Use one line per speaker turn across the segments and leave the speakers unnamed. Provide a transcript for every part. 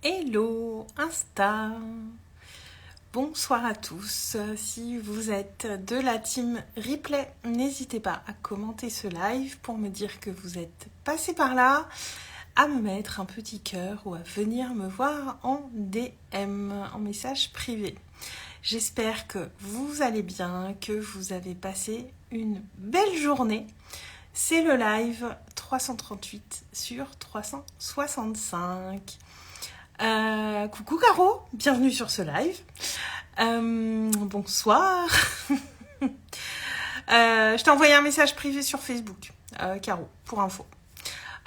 Hello Insta. Bonsoir à tous. Si vous êtes de la team replay, n'hésitez pas à commenter ce live pour me dire que vous êtes passé par là, à me mettre un petit cœur ou à venir me voir en DM, en message privé. J'espère que vous allez bien, que vous avez passé une belle journée. C'est le live 338 sur 365. Coucou Caro, bienvenue sur ce live. Bonsoir. Je t'ai envoyé un message privé sur Facebook, Caro, pour info.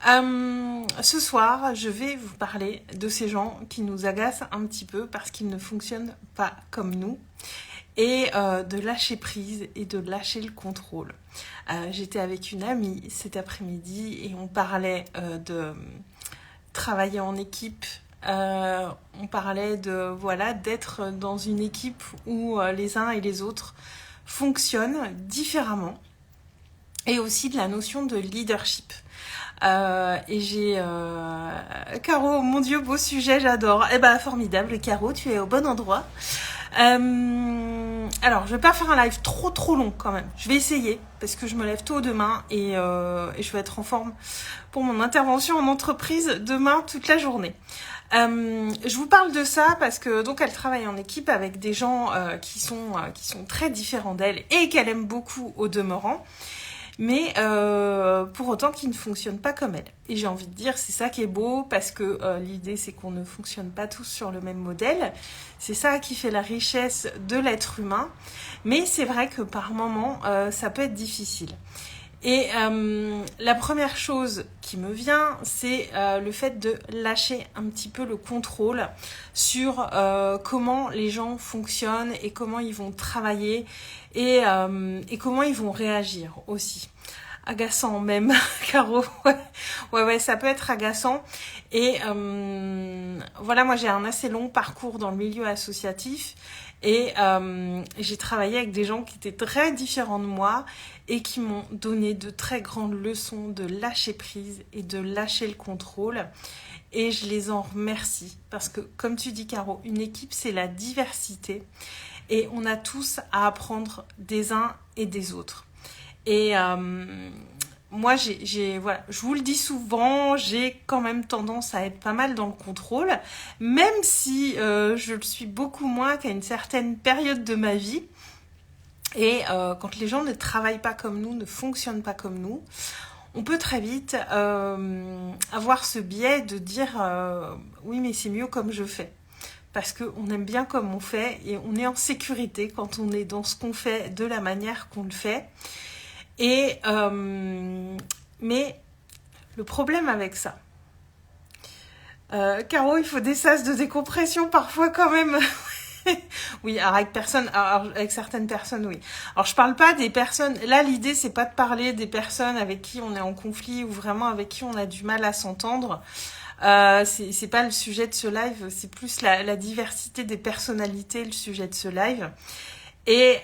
Ce soir, je vais vous parler de ces gens qui nous agacent un petit peu parce qu'ils ne fonctionnent pas comme nous et de lâcher prise et de lâcher le contrôle. J'étais avec une amie cet après-midi et on parlait de travailler en équipe. On parlait d'être dans une équipe où les uns et les autres fonctionnent différemment et aussi de la notion de leadership. Et j'ai Caro, mon Dieu, beau sujet, j'adore. Formidable, Caro, tu es au bon endroit. Alors, je vais pas faire un live trop long quand même. Je vais essayer parce que je me lève tôt demain et je vais être en forme pour mon intervention en entreprise demain toute la journée. Je vous parle de ça parce que donc elle travaille en équipe avec des gens qui sont très différents d'elle et qu'elle aime beaucoup au demeurant, mais pour autant qui ne fonctionnent pas comme elle. Et j'ai envie de dire, c'est ça qui est beau, parce que l'idée c'est qu'on ne fonctionne pas tous sur le même modèle. C'est ça qui fait la richesse de l'être humain, mais c'est vrai que par moments ça peut être difficile. Et la première chose qui me vient, c'est le fait de lâcher un petit peu le contrôle sur comment les gens fonctionnent et comment ils vont travailler et comment ils vont réagir aussi. Agaçant même, Caro. Ouais, ça peut être agaçant. Et voilà, moi j'ai un assez long parcours dans le milieu associatif et j'ai travaillé avec des gens qui étaient très différents de moi et qui m'ont donné de très grandes leçons de lâcher prise et de lâcher le contrôle. Et je les en remercie parce que, comme tu dis, Caro, une équipe, c'est la diversité et on a tous à apprendre des uns et des autres. Et moi, voilà, je vous le dis souvent, j'ai quand même tendance à être pas mal dans le contrôle, même si je le suis beaucoup moins qu'à une certaine période de ma vie. Et quand les gens ne travaillent pas comme nous, ne fonctionnent pas comme nous, on peut très vite avoir ce biais de dire oui, mais c'est mieux comme je fais. Parce qu'on aime bien comme on fait et on est en sécurité quand on est dans ce qu'on fait de la manière qu'on le fait. Et mais le problème avec ça, Caro, il faut des sas de décompression parfois quand même. Oui, alors avec certaines personnes, oui. Alors je parle pas des personnes. Là, l'idée c'est pas de parler des personnes avec qui on est en conflit ou vraiment avec qui on a du mal à s'entendre. C'est pas le sujet de ce live. C'est plus la diversité des personnalités le sujet de ce live. Et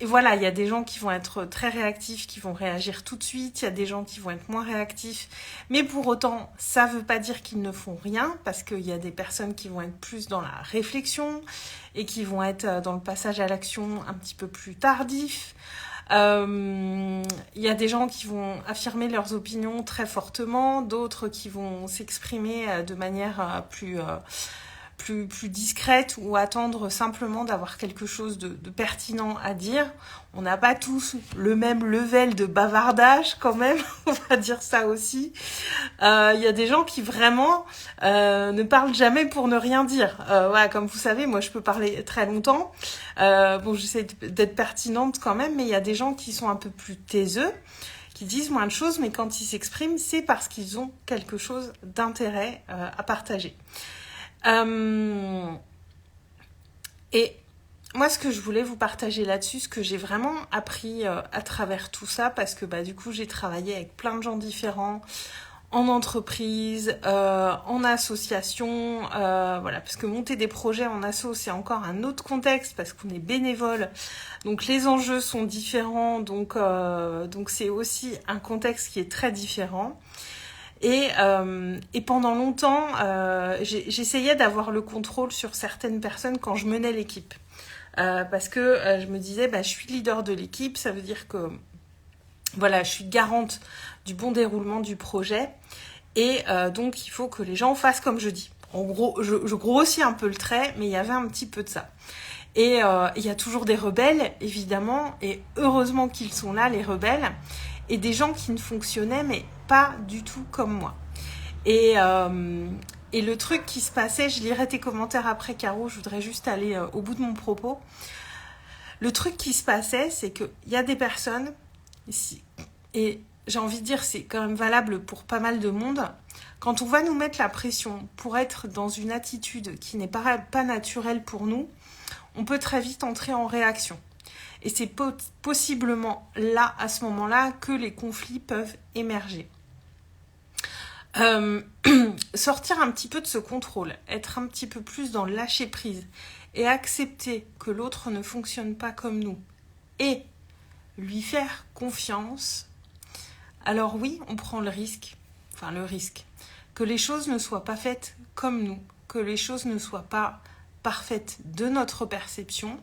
voilà, il y a des gens qui vont être très réactifs, qui vont réagir tout de suite. Il y a des gens qui vont être moins réactifs. Mais pour autant, ça ne veut pas dire qu'ils ne font rien, parce qu'il y a des personnes qui vont être plus dans la réflexion et qui vont être dans le passage à l'action un petit peu plus tardif. Il y a des gens qui vont affirmer leurs opinions très fortement, d'autres qui vont s'exprimer de manière plus discrète ou attendre simplement d'avoir quelque chose de pertinent à dire. On n'a pas tous le même level de bavardage quand même, on va dire ça aussi. Y a des gens qui vraiment ne parlent jamais pour ne rien dire. Voilà, comme vous savez, moi je peux parler très longtemps. J'essaie d'être pertinente quand même, mais il y a des gens qui sont un peu plus taiseux, qui disent moins de choses, mais quand ils s'expriment, c'est parce qu'ils ont quelque chose d'intérêt à partager. Et moi, ce que je voulais vous partager là-dessus, ce que j'ai vraiment appris à travers tout ça, parce que du coup, j'ai travaillé avec plein de gens différents, en entreprise, en association, voilà, parce que monter des projets en asso, c'est encore un autre contexte, parce qu'on est bénévole, donc les enjeux sont différents, donc c'est aussi un contexte qui est très différent. Et pendant longtemps, j'essayais d'avoir le contrôle sur certaines personnes quand je menais l'équipe. Parce que je me disais, je suis leader de l'équipe, ça veut dire que voilà, je suis garante du bon déroulement du projet. Et donc, il faut que les gens fassent comme je dis. En gros, je grossis un peu le trait, mais il y avait un petit peu de ça. Et il y a toujours des rebelles, évidemment, et heureusement qu'ils sont là, les rebelles, et des gens qui ne fonctionnaient, mais pas du tout comme moi. Et le truc qui se passait, je lirai tes commentaires après, Caro, je voudrais juste aller au bout de mon propos. Le truc qui se passait, c'est qu'il y a des personnes, et j'ai envie de dire, c'est quand même valable pour pas mal de monde, quand on va nous mettre la pression pour être dans une attitude qui n'est pas naturelle pour nous, on peut très vite entrer en réaction. Et c'est possiblement là, à ce moment-là, que les conflits peuvent émerger. Sortir un petit peu de ce contrôle, être un petit peu plus dans le lâcher prise et accepter que l'autre ne fonctionne pas comme nous et lui faire confiance, alors oui, on prend le risque, que les choses ne soient pas faites comme nous, que les choses ne soient pas parfaites de notre perception,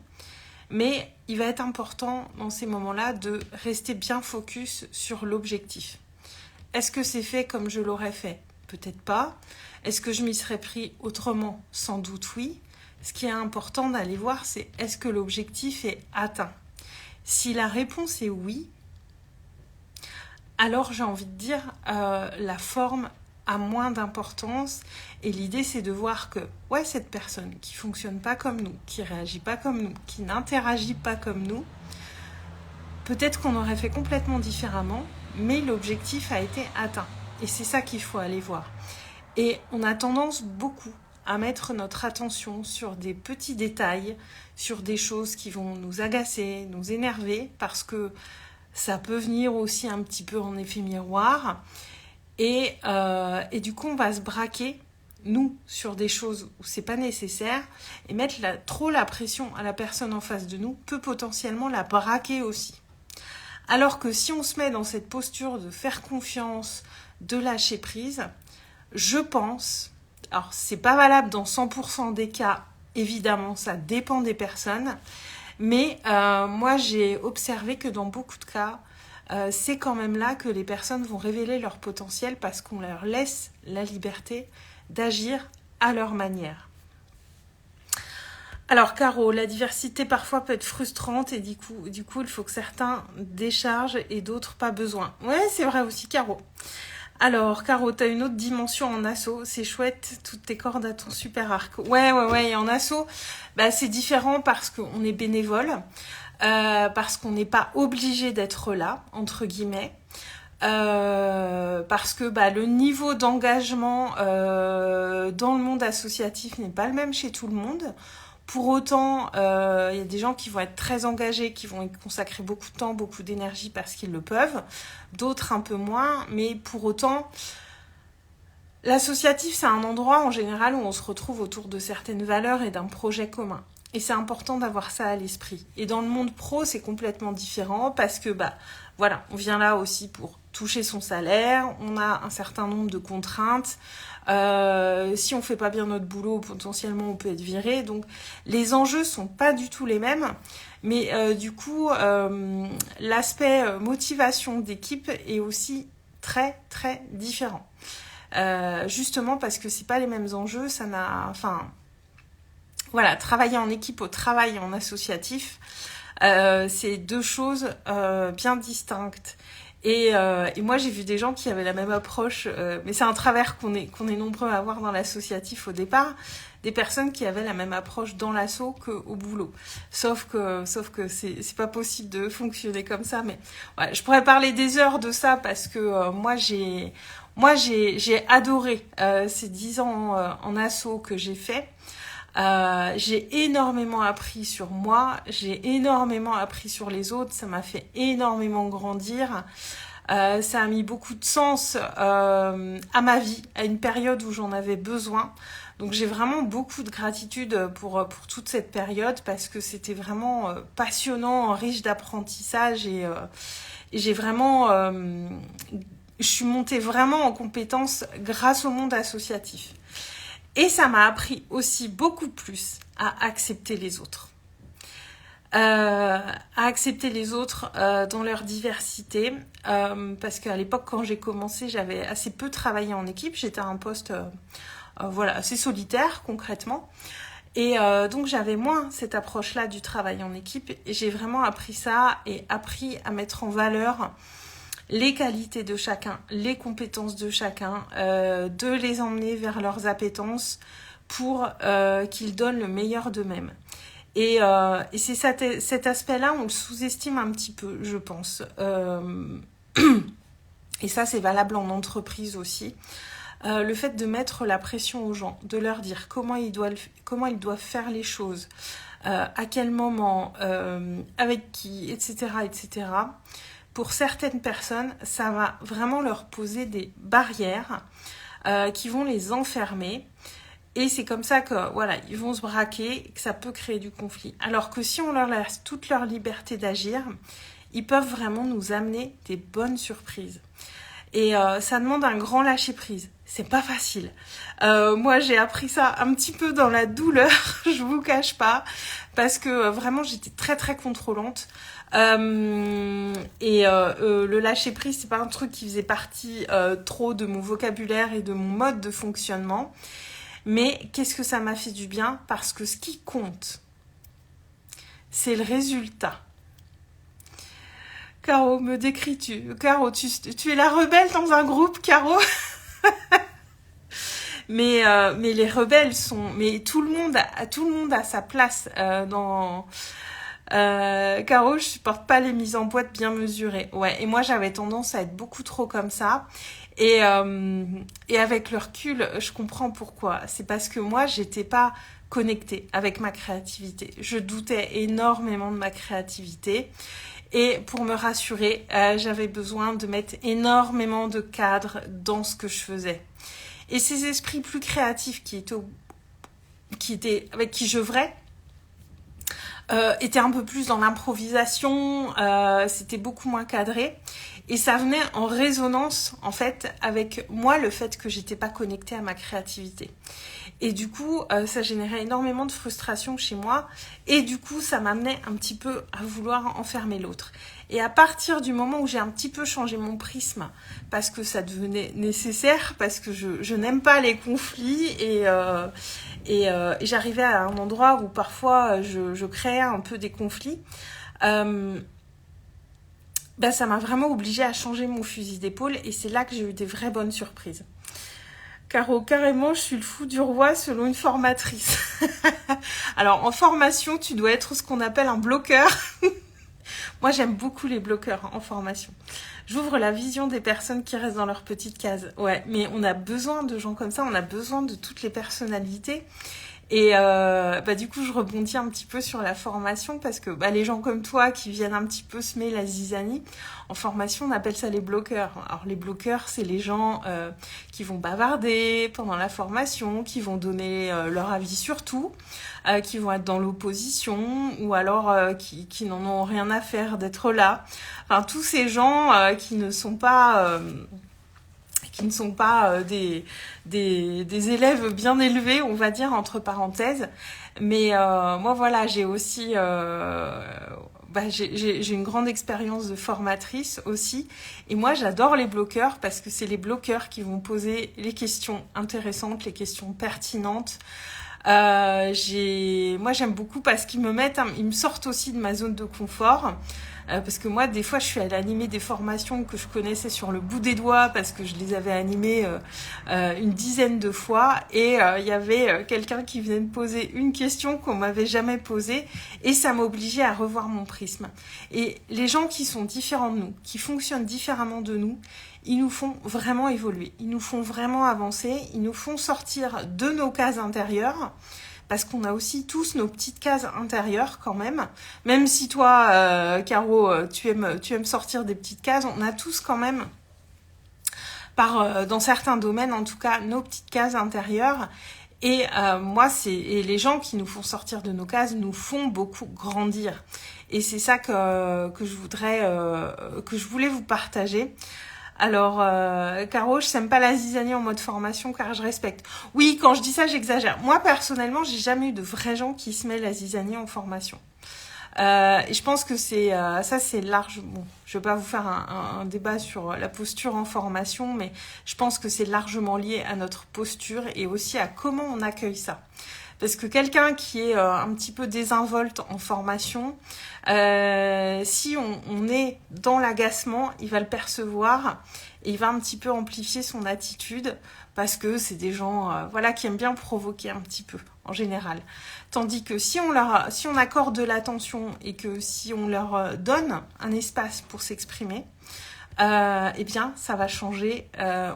mais il va être important dans ces moments-là de rester bien focus sur l'objectif. Est-ce que c'est fait comme je l'aurais fait? Peut-être pas. Est-ce que je m'y serais pris autrement? Sans doute oui. Ce qui est important d'aller voir, c'est est-ce que l'objectif est atteint? Si la réponse est oui, alors j'ai envie de dire la forme a moins d'importance et l'idée c'est de voir que cette personne qui fonctionne pas comme nous, qui réagit pas comme nous, qui n'interagit pas comme nous, peut-être qu'on aurait fait complètement différemment, mais l'objectif a été atteint. Et c'est ça qu'il faut aller voir. Et on a tendance beaucoup à mettre notre attention sur des petits détails, sur des choses qui vont nous agacer, nous énerver, parce que ça peut venir aussi un petit peu en effet miroir. Et du coup, on va se braquer, nous, sur des choses où c'est pas nécessaire, et mettre trop la pression à la personne en face de nous peut potentiellement la braquer aussi. Alors que si on se met dans cette posture de faire confiance, de lâcher prise, je pense, alors c'est pas valable dans 100% des cas, évidemment, ça dépend des personnes, mais moi j'ai observé que dans beaucoup de cas, c'est quand même là que les personnes vont révéler leur potentiel parce qu'on leur laisse la liberté d'agir à leur manière. Alors Caro, la diversité parfois peut être frustrante et du coup il faut que certains déchargent et d'autres pas besoin. Ouais, c'est vrai aussi Caro. Alors Caro, t'as une autre dimension en asso, c'est chouette, toutes tes cordes à ton super arc. Ouais, et en asso, c'est différent parce qu'on est bénévole, parce qu'on n'est pas obligé d'être là, entre guillemets. Parce que le niveau d'engagement dans le monde associatif n'est pas le même chez tout le monde. Pour autant, y a des gens qui vont être très engagés, qui vont y consacrer beaucoup de temps, beaucoup d'énergie parce qu'ils le peuvent. D'autres un peu moins, mais pour autant, l'associatif, c'est un endroit en général où on se retrouve autour de certaines valeurs et d'un projet commun. Et c'est important d'avoir ça à l'esprit. Et dans le monde pro, c'est complètement différent parce que, on vient là aussi pour toucher son salaire, on a un certain nombre de contraintes. Si on fait pas bien notre boulot, potentiellement on peut être viré. Donc les enjeux sont pas du tout les mêmes, mais l'aspect motivation d'équipe est aussi très très différent. Justement parce que c'est pas les mêmes enjeux, travailler en équipe au travail en associatif, c'est deux choses bien distinctes. Et moi, j'ai vu des gens qui avaient la même approche, mais c'est un travers qu'on est nombreux à avoir dans l'associatif au départ, des personnes qui avaient la même approche dans l'asso qu'au boulot. Sauf que c'est pas possible de fonctionner comme ça. Mais je pourrais parler des heures de ça parce que moi, j'ai adoré ces 10 ans en asso que j'ai fait. J'ai énormément appris sur moi, j'ai énormément appris sur les autres, ça m'a fait énormément grandir. Ça a mis beaucoup de sens à ma vie, à une période où j'en avais besoin. Donc j'ai vraiment beaucoup de gratitude pour toute cette période parce que c'était vraiment passionnant, riche d'apprentissage et j'ai vraiment je suis montée vraiment en compétence grâce au monde associatif. Et ça m'a appris aussi beaucoup plus à accepter les autres. À accepter les autres dans leur diversité, parce qu'à l'époque, quand j'ai commencé, j'avais assez peu travaillé en équipe. J'étais à un poste assez solitaire, concrètement. Et donc, j'avais moins cette approche-là du travail en équipe. Et j'ai vraiment appris ça et appris à mettre en valeur les qualités de chacun, les compétences de chacun, de les emmener vers leurs appétences pour qu'ils donnent le meilleur d'eux-mêmes. Et c'est cet aspect-là, on le sous-estime un petit peu, je pense. Et ça, c'est valable en entreprise aussi. Le fait de mettre la pression aux gens, de leur dire comment ils doivent faire les choses, à quel moment, avec qui, etc., etc. Pour certaines personnes, ça va vraiment leur poser des barrières qui vont les enfermer. Et c'est comme ça que, voilà, ils vont se braquer et que ça peut créer du conflit. Alors que si on leur laisse toute leur liberté d'agir, ils peuvent vraiment nous amener des bonnes surprises. Et ça demande un grand lâcher-prise. C'est pas facile. Moi, j'ai appris ça un petit peu dans la douleur, je vous cache pas, parce que vraiment, j'étais très très contrôlante. Le lâcher-prise, c'est pas un truc qui faisait partie trop de mon vocabulaire et de mon mode de fonctionnement. Mais qu'est-ce que ça m'a fait du bien? Parce que ce qui compte, c'est le résultat. Caro, me décris-tu? Caro, tu es la rebelle dans un groupe, Caro? mais les rebelles sont... Mais tout le monde a sa place dans... Caro, je supporte pas les mises en boîte bien mesurées. Ouais, et moi j'avais tendance à être beaucoup trop comme ça. Et avec le recul, je comprends pourquoi. C'est parce que moi, j'étais pas connectée avec ma créativité. Je doutais énormément de ma créativité. Et pour me rassurer, j'avais besoin de mettre énormément de cadres dans ce que je faisais. Et ces esprits plus créatifs avec qui j'œuvrais, étaient un peu plus dans l'improvisation, c'était beaucoup moins cadré. Et ça venait en résonance, en fait, avec moi, le fait que j'étais pas connectée à ma créativité. Et du coup, ça générait énormément de frustration chez moi. Et du coup, ça m'amenait un petit peu à vouloir enfermer l'autre. Et à partir du moment où j'ai un petit peu changé mon prisme, parce que ça devenait nécessaire, parce que je n'aime pas les conflits, et j'arrivais à un endroit où parfois je créais un peu des conflits, ça m'a vraiment obligée à changer mon fusil d'épaule, et c'est là que j'ai eu des vraies bonnes surprises. Caro, carrément, je suis le fou du roi selon une formatrice. Alors, en formation, tu dois être ce qu'on appelle un bloqueur. Moi, j'aime beaucoup les bloqueurs en formation. J'ouvre la vision des personnes qui restent dans leur petite case. Ouais, mais on a besoin de gens comme ça, on a besoin de toutes les personnalités. Et du coup, je rebondis un petit peu sur la formation parce que les gens comme toi qui viennent un petit peu semer la zizanie, en formation, on appelle ça les bloqueurs. Alors, les bloqueurs, c'est les gens qui vont bavarder pendant la formation, qui vont donner leur avis sur tout, qui vont être dans l'opposition ou alors qui n'en ont rien à faire d'être là. Enfin, tous ces gens qui ne sont pas... des élèves bien élevés, on va dire, entre parenthèses. Mais moi, voilà, j'ai aussi... j'ai une grande expérience de formatrice aussi. Et moi, j'adore les bloqueurs parce que c'est les bloqueurs qui vont poser les questions intéressantes, les questions pertinentes. Moi, j'aime beaucoup parce qu'ils ils me sortent aussi de ma zone de confort. Parce que moi, des fois, je suis allée animer des formations que je connaissais sur le bout des doigts parce que je les avais animées une dizaine de fois. Et il y avait quelqu'un qui venait me poser une question qu'on m'avait jamais posée. Et ça m'obligeait à revoir mon prisme. Et les gens qui sont différents de nous, qui fonctionnent différemment de nous, ils nous font vraiment évoluer. Ils nous font vraiment avancer. Ils nous font sortir de nos cases intérieures. Parce qu'on a aussi tous nos petites cases intérieures quand même. Même si toi, Caro, tu aimes sortir des petites cases, on a tous quand même, dans certains domaines en tout cas, nos petites cases intérieures. Et et les gens qui nous font sortir de nos cases nous font beaucoup grandir. Et c'est ça que je voulais vous partager. Alors, Caro, je sème pas la zizanie en mode formation car je respecte. Oui, quand je dis ça, j'exagère. Moi, personnellement, j'ai jamais eu de vrais gens qui se mettent la zizanie en formation. Et je pense que ça, c'est large. Bon, je vais pas vous faire un débat sur la posture en formation, mais je pense que c'est largement lié à notre posture et aussi à comment on accueille ça. Parce que quelqu'un qui est un petit peu désinvolte en formation, si on est dans l'agacement, il va le percevoir et il va un petit peu amplifier son attitude parce que c'est des gens qui aiment bien provoquer un petit peu en général. Tandis que si on accorde de l'attention et que si on leur donne un espace pour s'exprimer, eh bien, ça va changer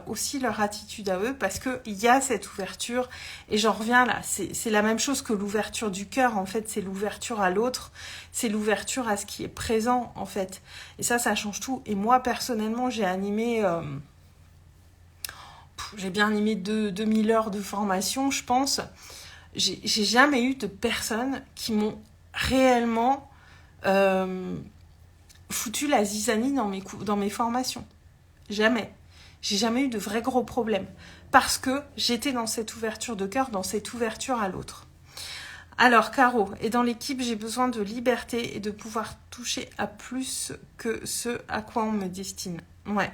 aussi leur attitude à eux parce qu'il y a cette ouverture. Et j'en reviens là, c'est la même chose que l'ouverture du cœur. En fait, c'est l'ouverture à l'autre, c'est l'ouverture à ce qui est présent, en fait. Et ça change tout. Et moi, personnellement, j'ai animé... j'ai bien animé 2000 heures de formation, je pense. J'ai jamais eu de personnes qui m'ont réellement... foutu la zizanie dans mes formations. Jamais. J'ai jamais eu de vrais gros problèmes. Parce que j'étais dans cette ouverture de cœur, dans cette ouverture à l'autre. Alors, Caro, et dans l'équipe, j'ai besoin de liberté et de pouvoir toucher à plus que ce à quoi on me destine. Ouais.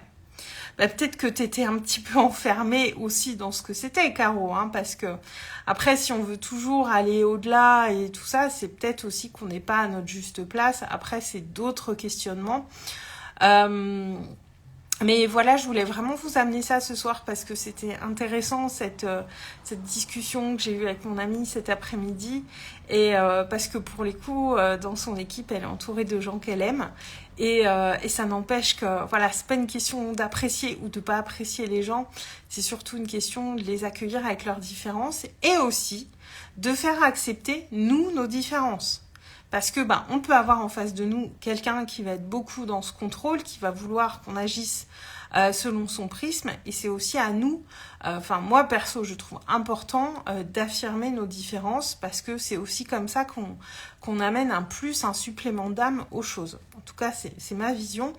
Peut-être que t'étais un petit peu enfermée aussi dans ce que c'était, Caro, parce que après, si on veut toujours aller au-delà et tout ça, c'est peut-être aussi qu'on n'est pas à notre juste place. Après, c'est d'autres questionnements. Mais voilà, je voulais vraiment vous amener ça ce soir parce que c'était intéressant cette discussion que j'ai eue avec mon amie cet après-midi et parce que pour les coups, dans son équipe, elle est entourée de gens qu'elle aime et ça n'empêche que voilà, c'est pas une question d'apprécier ou de pas apprécier les gens, c'est surtout une question de les accueillir avec leurs différences et aussi de faire accepter nous nos différences. Parce que on peut avoir en face de nous quelqu'un qui va être beaucoup dans ce contrôle, qui va vouloir qu'on agisse selon son prisme, et c'est aussi à nous, moi perso je trouve important d'affirmer nos différences, parce que c'est aussi comme ça qu'on amène un plus, un supplément d'âme aux choses. En tout cas c'est ma vision.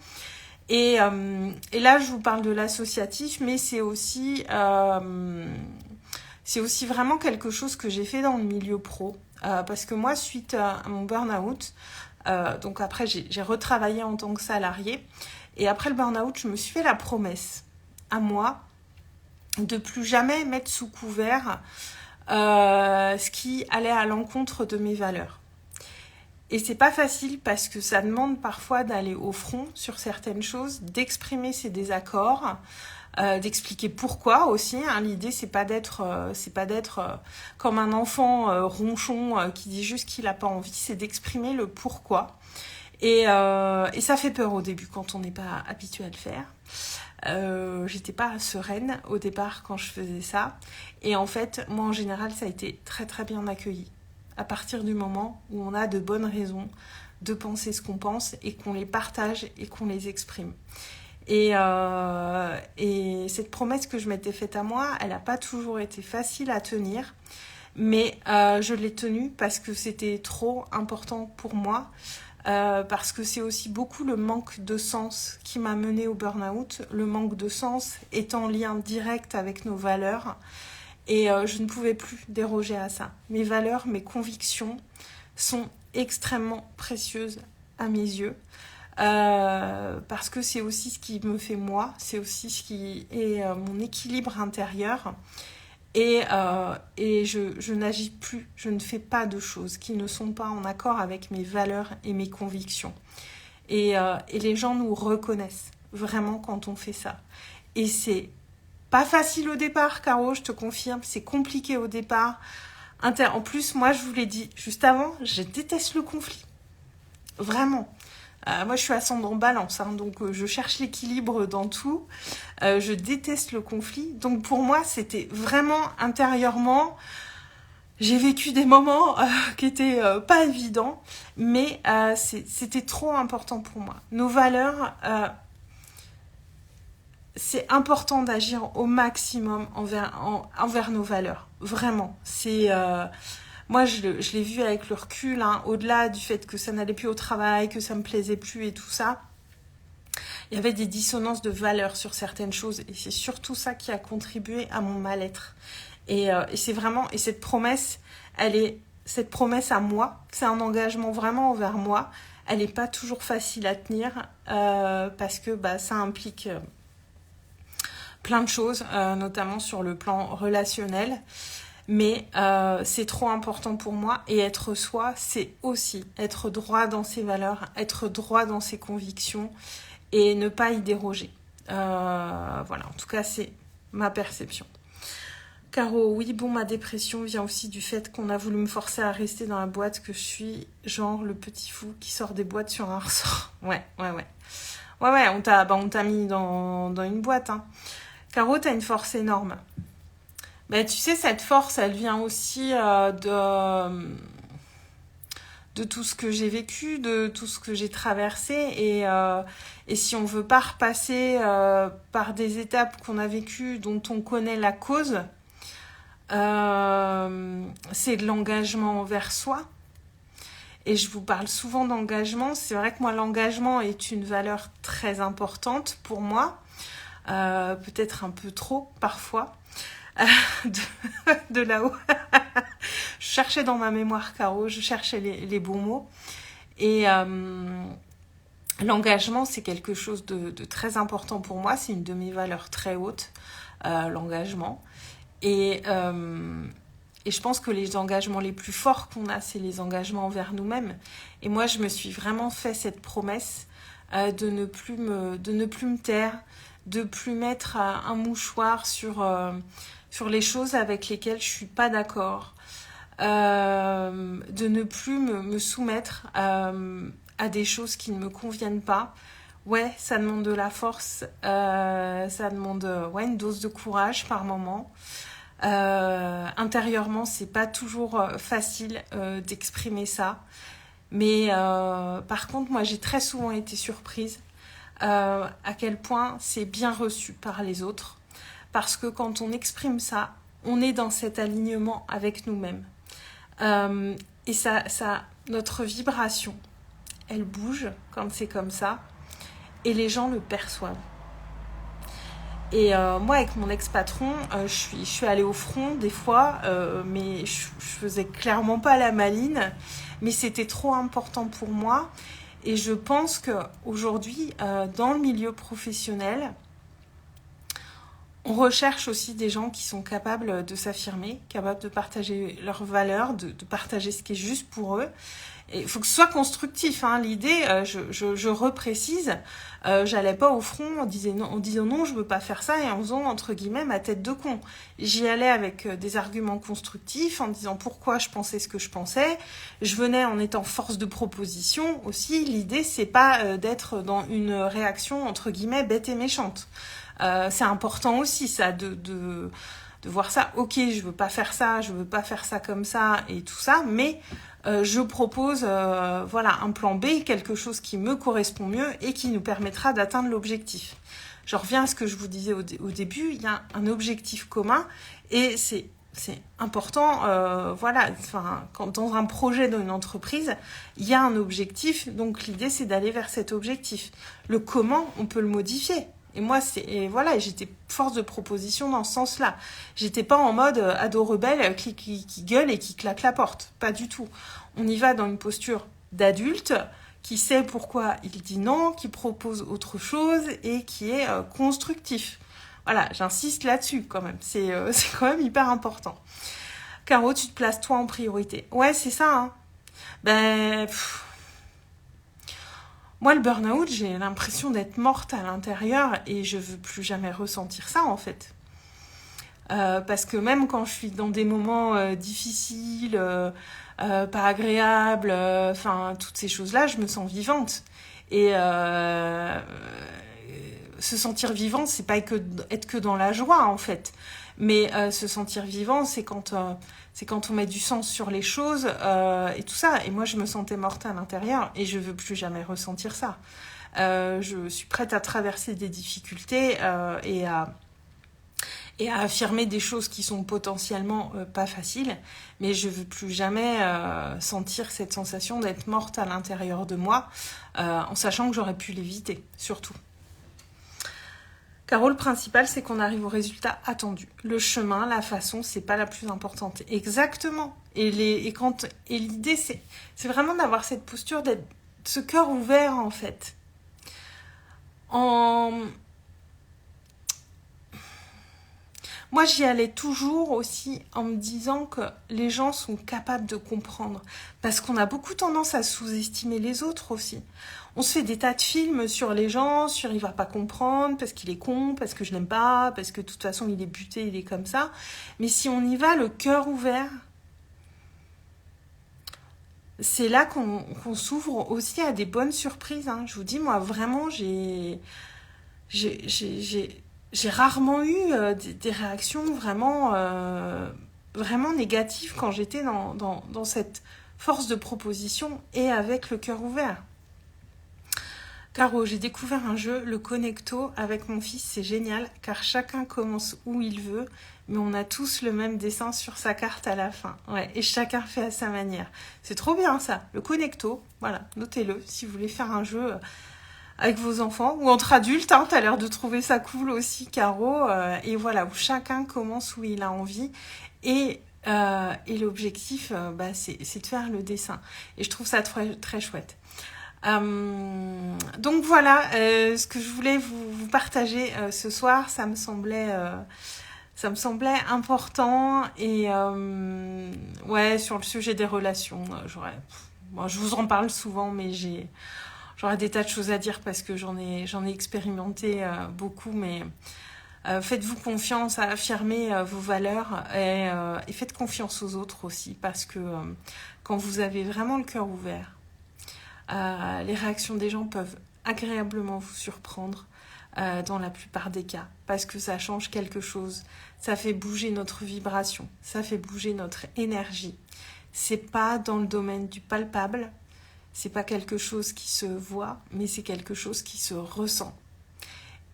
Et là je vous parle de l'associatif, mais c'est aussi vraiment quelque chose que j'ai fait dans le milieu pro. Parce que moi, suite à mon burn-out, donc après j'ai retravaillé en tant que salariée, et après le burn-out, je me suis fait la promesse à moi de plus jamais mettre sous couvert ce qui allait à l'encontre de mes valeurs. Et c'est pas facile parce que ça demande parfois d'aller au front sur certaines choses, d'exprimer ses désaccords, d'expliquer pourquoi aussi. L'idée c'est pas d'être comme un enfant ronchon qui dit juste qu'il a pas envie, c'est d'exprimer le pourquoi. Et ça fait peur au début quand on n'est pas habitué à le faire. J'étais pas sereine au départ quand je faisais ça. Et en fait, moi en général, ça a été très très bien accueilli. À partir du moment où on a de bonnes raisons de penser ce qu'on pense et qu'on les partage et qu'on les exprime. Et cette promesse que je m'étais faite à moi, elle n'a pas toujours été facile à tenir, mais je l'ai tenue parce que c'était trop important pour moi, parce que c'est aussi beaucoup le manque de sens qui m'a menée au burn-out, le manque de sens est en lien direct avec nos valeurs, et je ne pouvais plus déroger à ça. Mes valeurs, mes convictions sont extrêmement précieuses à mes yeux. Parce que c'est aussi ce qui me fait moi, c'est aussi ce qui est mon équilibre intérieur et je n'agis plus, je ne fais pas de choses qui ne sont pas en accord avec mes valeurs et mes convictions et les gens nous reconnaissent vraiment quand on fait ça et c'est pas facile au départ, Caro, je te confirme, c'est compliqué au départ. En plus, moi je vous l'ai dit juste avant, je déteste le conflit, vraiment. Moi, je suis ascendant balance, donc je cherche l'équilibre dans tout. Je déteste le conflit. Donc, pour moi, c'était vraiment intérieurement... J'ai vécu des moments qui étaient pas évidents, mais c'était trop important pour moi. Nos valeurs... c'est important d'agir au maximum envers nos valeurs. Vraiment. Moi, je l'ai vu avec le recul, au-delà du fait que ça n'allait plus au travail, que ça me plaisait plus et tout ça. Il y avait des dissonances de valeurs sur certaines choses. Et c'est surtout ça qui a contribué à mon mal-être. Et c'est vraiment... Et cette promesse, cette promesse à moi, c'est un engagement vraiment envers moi. Elle n'est pas toujours facile à tenir parce que ça implique plein de choses, notamment sur le plan relationnel. Mais c'est trop important pour moi. Et être soi, c'est aussi être droit dans ses valeurs, être droit dans ses convictions et ne pas y déroger. Voilà, en tout cas, c'est ma perception. Caro, oui, bon, ma dépression vient aussi du fait qu'on a voulu me forcer à rester dans la boîte que je suis, genre le petit fou qui sort des boîtes sur un ressort. Ouais, on t'a mis dans une boîte, hein. Caro, t'as une force énorme. Tu sais, cette force, elle vient aussi de tout ce que j'ai vécu, de tout ce que j'ai traversé. Et si on veut pas repasser par des étapes qu'on a vécues, dont on connaît la cause, c'est de l'engagement envers soi. Et je vous parle souvent d'engagement. C'est vrai que moi, l'engagement est une valeur très importante pour moi. Peut-être un peu trop, parfois. De là-haut. Je cherchais dans ma mémoire, Caro, je cherchais les bons mots. Et l'engagement, c'est quelque chose de très important pour moi. C'est une de mes valeurs très hautes, l'engagement. Et je pense que les engagements les plus forts qu'on a, c'est les engagements envers nous-mêmes. Et moi, je me suis vraiment fait cette promesse de ne plus me taire, de plus mettre un mouchoir sur les choses avec lesquelles je suis pas d'accord, de ne plus me soumettre à des choses qui ne me conviennent pas. Ouais, ça demande de la force, ça demande une dose de courage par moment. Intérieurement, c'est pas toujours facile d'exprimer ça. Mais par contre, moi, j'ai très souvent été surprise à quel point c'est bien reçu par les autres. Parce que quand on exprime ça, on est dans cet alignement avec nous-mêmes. Et notre vibration, elle bouge quand c'est comme ça. Et les gens le perçoivent. Et moi, avec mon ex-patron, je suis allée au front des fois, mais je faisais clairement pas la maline. Mais c'était trop important pour moi. Et je pense qu'aujourd'hui, dans le milieu professionnel, on recherche aussi des gens qui sont capables de s'affirmer, capables de partager leurs valeurs, de partager ce qui est juste pour eux. Et il faut que ce soit constructif, hein. L'idée, je reprécise, j'allais pas au front en disant non, je veux pas faire ça, et en faisant, entre guillemets, ma tête de con. J'y allais avec des arguments constructifs, en disant pourquoi je pensais ce que je pensais. Je venais en étant force de proposition aussi. L'idée, c'est pas d'être dans une réaction, entre guillemets, bête et méchante. C'est important aussi, ça, de voir ça. Ok, je veux pas faire ça comme ça et tout ça, mais je propose un plan B, quelque chose qui me correspond mieux et qui nous permettra d'atteindre l'objectif. Je reviens à ce que je vous disais au début, il y a un objectif commun et c'est important, quand dans un projet dans une entreprise, il y a un objectif, donc l'idée c'est d'aller vers cet objectif. Le comment, on peut le modifier. Et moi, j'étais force de proposition dans ce sens-là. J'étais pas en mode ado rebelle qui gueule et qui claque la porte. Pas du tout. On y va dans une posture d'adulte qui sait pourquoi il dit non, qui propose autre chose et qui est constructif. Voilà, j'insiste là-dessus quand même. C'est quand même hyper important. Caro, tu te places toi en priorité. Ouais, c'est ça, hein. Moi, le burn-out, j'ai l'impression d'être morte à l'intérieur et je veux plus jamais ressentir ça, en fait. Parce que même quand je suis dans des moments difficiles, pas agréables, toutes ces choses-là, je me sens vivante. Et se sentir vivante, c'est pas être que dans la joie, en fait. Mais se sentir vivant, c'est quand on met du sens sur les choses et tout ça. Et moi, je me sentais morte à l'intérieur et je veux plus jamais ressentir ça. Je suis prête à traverser des difficultés et à affirmer des choses qui sont potentiellement pas faciles. Mais je veux plus jamais sentir cette sensation d'être morte à l'intérieur de moi, en sachant que j'aurais pu l'éviter, surtout. Caro, le principal, c'est qu'on arrive au résultat attendu. Le chemin, la façon, c'est pas la plus importante. Exactement. Et l'idée, c'est vraiment d'avoir cette posture, d'être ce cœur ouvert, en fait. Moi, j'y allais toujours aussi en me disant que les gens sont capables de comprendre. Parce qu'on a beaucoup tendance à sous-estimer les autres aussi. On se fait des tas de films sur les gens, sur il va pas comprendre, parce qu'il est con, parce que je l'aime pas, parce que de toute façon il est buté, il est comme ça. Mais si on y va le cœur ouvert, c'est là qu'on s'ouvre aussi à des bonnes surprises. Hein. Je vous dis, moi, vraiment, j'ai rarement eu des réactions vraiment négatives quand j'étais dans cette force de proposition et avec le cœur ouvert. Caro, j'ai découvert un jeu, le Connecto, avec mon fils, c'est génial, car chacun commence où il veut, mais on a tous le même dessin sur sa carte à la fin. Ouais, et chacun fait à sa manière. C'est trop bien ça, le Connecto, voilà, notez-le si vous voulez faire un jeu avec vos enfants, ou entre adultes, hein, t'as l'air de trouver ça cool aussi, Caro, et voilà, où chacun commence où il a envie, et l'objectif, c'est de faire le dessin. Et je trouve ça très, très chouette. Donc voilà ce que je voulais vous partager ce soir. Ça me semblait important et ouais, sur le sujet des relations, je vous en parle souvent, mais j'aurais des tas de choses à dire parce que j'en ai expérimenté beaucoup, mais faites-vous confiance, affirmez vos valeurs et faites confiance aux autres aussi, parce que quand vous avez vraiment le cœur ouvert, les réactions des gens peuvent agréablement vous surprendre dans la plupart des cas, parce que ça change quelque chose, ça fait bouger notre vibration, ça fait bouger notre énergie. C'est pas dans le domaine du palpable, c'est pas quelque chose qui se voit, mais c'est quelque chose qui se ressent.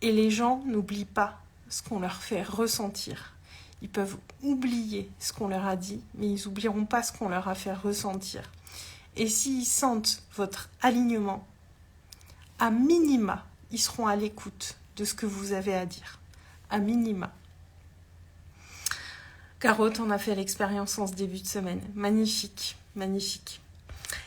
Et les gens n'oublient pas ce qu'on leur fait ressentir. Ils peuvent oublier ce qu'on leur a dit, mais ils n'oublieront pas ce qu'on leur a fait ressentir. Et s'ils sentent votre alignement, à minima, ils seront à l'écoute de ce que vous avez à dire. À minima. Caro, t'en as fait l'expérience en ce début de semaine. Magnifique, magnifique.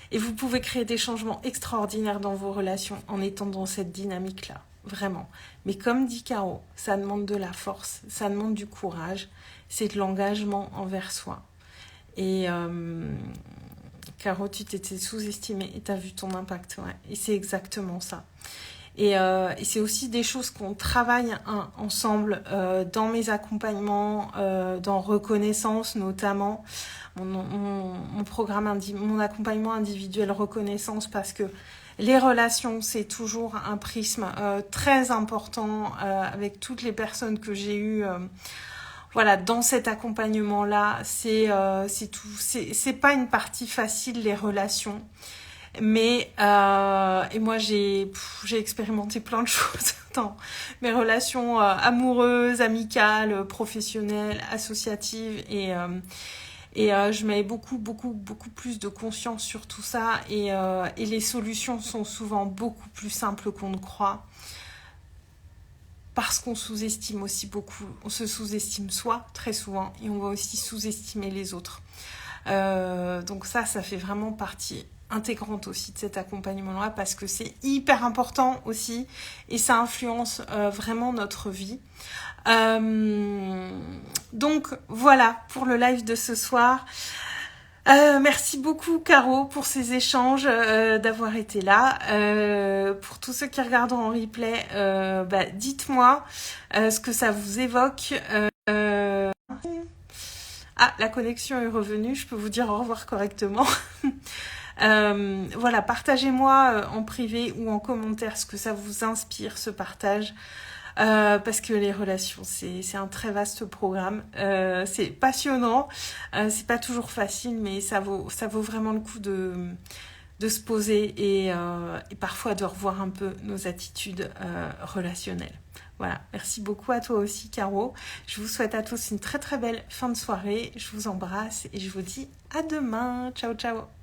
Et vous pouvez créer des changements extraordinaires dans vos relations en étant dans cette dynamique-là. Vraiment. Mais comme dit Caro, ça demande de la force, ça demande du courage, c'est de l'engagement envers soi. Et Caro, tu t'étais sous-estimée et tu as vu ton impact. Ouais. Et c'est exactement ça. Et c'est aussi des choses qu'on travaille ensemble dans mes accompagnements, dans Reconnaissance notamment, mon programme, mon accompagnement individuel Reconnaissance, parce que les relations, c'est toujours un prisme très important avec toutes les personnes que j'ai eues. Voilà, dans cet accompagnement-là, c'est tout. C'est pas une partie facile, les relations. Mais et moi j'ai expérimenté plein de choses dans mes relations amoureuses, amicales, professionnelles, associatives, et je mets beaucoup plus de conscience sur tout ça, et les solutions sont souvent beaucoup plus simples qu'on ne croit, parce qu'on sous-estime aussi beaucoup. On se sous-estime soi très souvent, et on va aussi sous-estimer les autres. Donc ça fait vraiment partie intégrante aussi de cet accompagnement-là, parce que c'est hyper important aussi, et ça influence vraiment notre vie. Donc voilà pour le live de ce soir. Merci beaucoup Caro pour ces échanges, d'avoir été là. Pour tous ceux qui regardent en replay, dites-moi ce que ça vous évoque. Ah, la connexion est revenue, je peux vous dire au revoir correctement. Voilà, partagez-moi en privé ou en commentaire ce que ça vous inspire, ce partage. Parce que les relations, c'est un très vaste programme. C'est passionnant, c'est pas toujours facile, mais ça vaut vraiment le coup de se poser et parfois de revoir un peu nos attitudes relationnelles. Voilà, merci beaucoup à toi aussi Caro. Je vous souhaite à tous une très très belle fin de soirée. Je vous embrasse et je vous dis à demain. Ciao ciao.